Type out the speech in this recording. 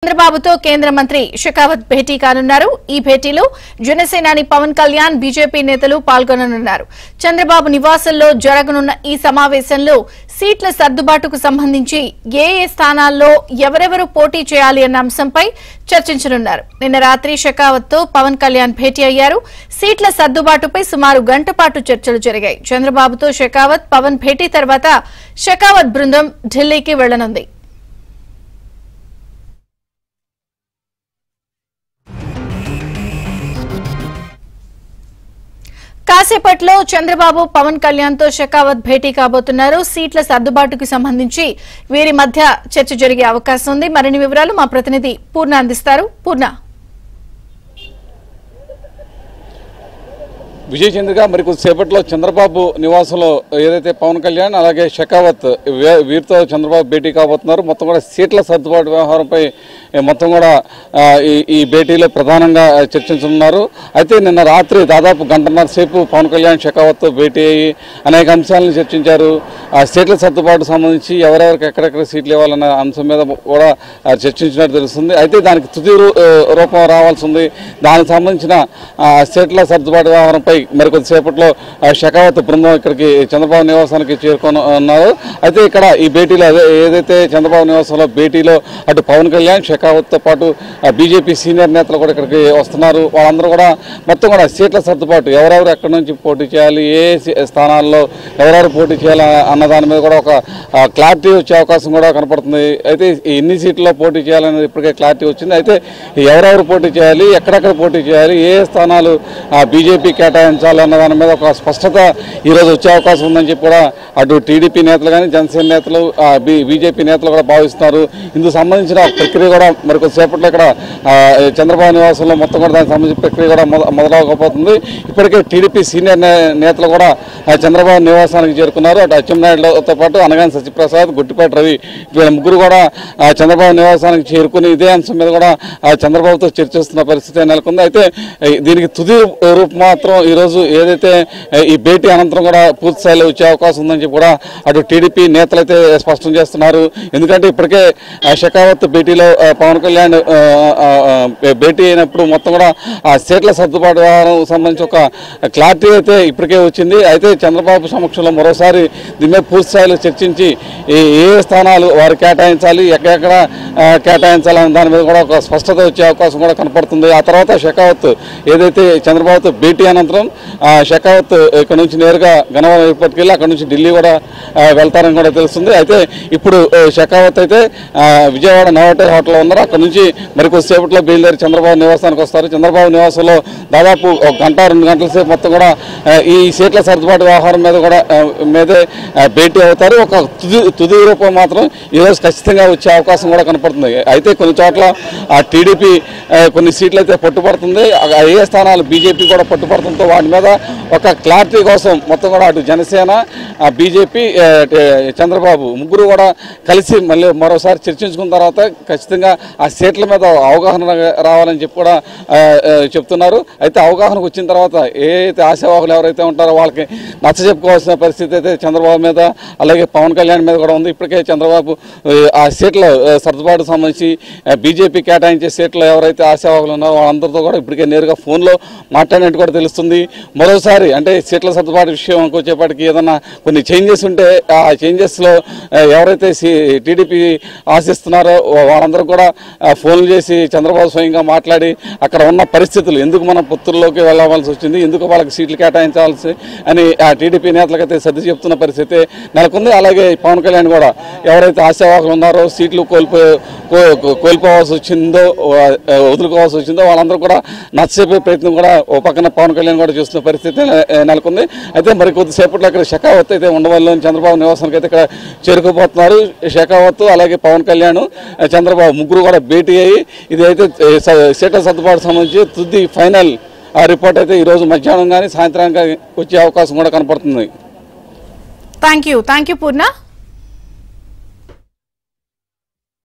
చంద్రబాబుతో కేంద్ర మంత్రి షెకావత్ భేటీ కానున్నారు. ఈ భేటీలో జనసేనాని పవన్ కళ్యాణ్, బీజేపీ నేతలు పాల్గొననున్నారు. చంద్రబాబు నివాసంలో జరగనున్న ఈ సమావేశంలో సీట్ల సర్దుబాటుకు సంబంధించి ఏ స్థానాల్లో ఎవరెవరు పోటీ చేయాలి అన్న అంశంపై చర్చించనున్నారు. నిన్న రాత్రి షెకావత్తో పవన్ కళ్యాణ్ భేటీ అయ్యారు. సీట్ల సర్దుబాటుపై సుమారు గంట పాటు చర్చలు జరిగాయి. చంద్రబాబుతో షెకావత్, పవన్ భేటీ తర్వాత షెకావత్ బృందం ఢిల్లీకి వెళ్లనుంది. కాసేపట్లో చంద్రబాబు, పవన్ కళ్యాణ్ తో షెకావత్ భేటీ కాబోతున్నారు. సీట్ల సర్దుబాటుకు సంబంధించి వీరి మధ్య చర్చ జరిగే అవకాశం ఉంది. మరిన్ని వివరాలు మా ప్రతినిధి పూర్ణ అందిస్తారు. పూర్ణ. విజయ్ చంద్రిక మరి కొద్దిసేపట్లో చంద్రబాబు నివాసంలో ఏదైతే పవన్ కళ్యాణ్ అలాగే షెకావత్ వీరితో చంద్రబాబు భేటీ కాబోతున్నారు. మొత్తం కూడా సీట్ల సర్దుబాటు వ్యవహారంపై మొత్తం కూడా ఈ భేటీలో ప్రధానంగా చర్చించనున్నారు. అయితే నిన్న రాత్రి దాదాపు గంటన్నర సేపు పవన్ కళ్యాణ్ షెకావత్తో భేటీ అయ్యి అనేక అంశాలను చర్చించారు. సీట్ల సర్దుబాటు సంబంధించి ఎవరెవరికి ఎక్కడెక్కడ సీట్లు ఇవ్వాలన్న అంశం మీద కూడా చర్చించినట్టు తెలుస్తుంది. అయితే దానికి తుది రూపం రావాల్సి ఉంది. దానికి సంబంధించిన సీట్ల సర్దుబాటు వ్యవహారంపై మరి కొద్దిసేపట్లో షెకావత్ బృందం ఇక్కడికి చంద్రబాబు నివాసానికి చేరుకొని ఉన్నారు. అయితే ఇక్కడ ఈ భేటీలో ఏదైతే చంద్రబాబు నివాసంలో భేటీలో అటు పవన్ కళ్యాణ్, షెకావత్తో పాటు బీజేపీ సీనియర్ నేతలు కూడా ఇక్కడికి వస్తున్నారు. వాళ్ళందరూ కూడా మొత్తం కూడా సీట్ల సర్దుబాటు ఎవరెవరు ఎక్కడి నుంచి పోటీ చేయాలి, ఏ స్థానాల్లో ఎవరెవరు పోటీ చేయాలి అన్న దాని మీద కూడా ఒక క్లారిటీ వచ్చే అవకాశం కూడా కనపడుతుంది. అయితే ఎన్ని సీట్లలో పోటీ చేయాలనేది ఇప్పటికే క్లారిటీ వచ్చింది. అయితే ఎవరెవరు పోటీ చేయాలి, ఎక్కడెక్కడ పోటీ చేయాలి, ఏ స్థానాలు బీజేపీ కేటాయించాలి అన్న దాని మీద ఒక స్పష్టత ఈరోజు వచ్చే అవకాశం ఉందని చెప్పి కూడా అటు టీడీపీ నేతలు కానీ, జనసేన నేతలు, బీజేపీ నేతలు కూడా భావిస్తున్నారు. ఇందుకు సంబంధించిన ప్రక్రియ కూడా మరి కొద్దిసేపట్లో ఇక్కడ చంద్రబాబు నివాసంలో మొత్తం కూడా దానికి సంబంధించిన ప్రక్రియ కూడా మొదలవకపోతుంది. ఇప్పటికే టీడీపీ సీనియర్ నేతలు కూడా చంద్రబాబు నివాసానికి చేరుకున్నారు. అటు అచ్చెన్నాయుడుతో పాటు అనగాని సత్యప్రసాద్, గుట్టిపాటి రవి వీళ్ళ ముగ్గురు కూడా చంద్రబాబు నివాసానికి చేరుకుని ఇదే అంశం మీద కూడా చంద్రబాబుతో చర్చిస్తున్న పరిస్థితి నెలకొంది. అయితే దీనికి తుది రూపు మాత్రం ఈరోజు ఏదైతే ఈ భేటీ అనంతరం కూడా పూర్తి స్థాయిలో వచ్చే అవకాశం ఉందని చెప్పి కూడా అటు టీడీపీ నేతలు అయితే స్పష్టం చేస్తున్నారు. ఎందుకంటే ఇప్పటికే షెకావత్ భేటీలో పవన్ కళ్యాణ్ భేటీ అయినప్పుడు మొత్తం కూడా ఆ సీట్ల సర్దుబాటు వ్యవహారం సంబంధించి ఒక క్లారిటీ అయితే ఇప్పటికే వచ్చింది. అయితే చంద్రబాబు సమక్షంలో మరోసారి దీని మీద పూర్తి స్థాయిలో చర్చించి ఏ స్థానాలు వారు కేటాయించాలి, ఎక్కడెక్కడ కేటాయించాలనే దాని మీద కూడా ఒక స్పష్టత వచ్చే అవకాశం కూడా కనపడుతుంది. ఆ తర్వాత షెకావత్ ఏదైతే చంద్రబాబుతో భేటీ అనంతరం షెకావత్ ఇక్కడ నుంచి నేరుగా గన్నవరం ఎయిర్పోర్ట్కి వెళ్ళి అక్కడ నుంచి ఢిల్లీ కూడా వెళ్తారని కూడా తెలుస్తుంది. అయితే ఇప్పుడు షెకావత్ అయితే విజయవాడ నోవాటెల్ హోటల్లో ఉన్నారు. అక్కడ నుంచి మరి కొద్దిసేపట్లో బయలుదేరి చంద్రబాబు నివాసానికి వస్తారు. చంద్రబాబు నివాసంలో దాదాపు ఒక గంట 2 గంటల సేపు మొత్తం కూడా ఈ సీట్ల సర్దుబాటు వ్యవహారం మీద కూడా మీదే భేటీ అవుతారు. ఒక తుది రూపం మాత్రం ఈరోజు ఖచ్చితంగా వచ్చే అవకాశం కూడా కనపడుతుంది. అయితే కొన్ని చోట్ల టీడీపీ కొన్ని సీట్లు అయితే పట్టుపడుతుంది. ఏ స్థానాలు బీజేపీ కూడా పట్టుపడుతుందో వాటి మీద ఒక క్లారిటీ కోసం మొత్తం కూడా అటు జనసేన, బీజేపీ, చంద్రబాబు ముగ్గురు కూడా కలిసి మళ్ళీ మరోసారి చర్చించుకున్న తర్వాత ఖచ్చితంగా ఆ సీట్ల మీద అవగాహన రావాలని చెప్పి కూడా చెప్తున్నారు. అయితే అవగాహనకు వచ్చిన తర్వాత ఏదైతే ఆశావాహులు ఎవరైతే ఉంటారో వాళ్ళకి నచ్చ చెప్పుకోవాల్సిన పరిస్థితి అయితే చంద్రబాబు మీద అలాగే పవన్ కళ్యాణ్ మీద కూడా ఉంది. ఇప్పటికే చంద్రబాబు ఆ సీట్ల సర్దుబాటు సంబంధించి బీజేపీ కేటాయించే సీట్లు ఎవరైతే ఆశావాహులు ఉన్నారో వాళ్ళందరితో కూడా ఇప్పటికే నేరుగా ఫోన్లో మాట్లాడినట్టు కూడా తెలుస్తుంది. మరోసారి అంటే సీట్ల సర్దుబాటు విషయం వచ్చేపాటికి ఏదన్నా కొన్ని చేంజెస్ ఉంటే ఆ చేంజెస్లో ఎవరైతే టీడీపీ ఆశిస్తున్నారో వాళ్ళందరూ కూడా ఫోన్లు చేసి చంద్రబాబు స్వయంగా మాట్లాడి అక్కడ ఉన్న పరిస్థితులు, ఎందుకు మనం పొత్తుల్లోకి వెళ్ళవలసి వచ్చింది, ఎందుకు వాళ్ళకి సీట్లు కేటాయించాల్సి అని ఆ టీడీపీ నేతలకైతే సర్ది చెప్తున్న పరిస్థితి నెలకొంది. అలాగే పవన్ కళ్యాణ్ కూడా ఎవరైతే ఆశావాహులు ఉన్నారో సీట్లు కోల్పోవాల్సి వచ్చిందో, వదులుకోవాల్సి వచ్చిందో వాళ్ళందరూ కూడా నచ్చచెప్పే ప్రయత్నం కూడా ఓ పక్కన పవన్ కళ్యాణ్ కూడా చేస్తున్న పరిస్థితి నెలకొంది. అయితే మరి కొద్దిసేపట్లో ఇక్కడ షెకావత్ అయితే ఉండవల్లిలోని చంద్రబాబు నివాసానికి అయితే ఇక్కడ చేరుకుపోతున్నారు. షెకావత్ అలాగే పవన్ కళ్యాణ్, చంద్రబాబు ముగ్గురు కూడా భేటీ అయ్యి ఇది అయితే సీట్ల సర్దుబాటు సంబంధించి తుది ఫైనల్ రిపోర్ట్ అయితే ఈరోజు మధ్యాహ్నం కానీ సాయంత్రం కానీ వచ్చే అవకాశం కూడా కనపడుతుంది. Thank you Purna.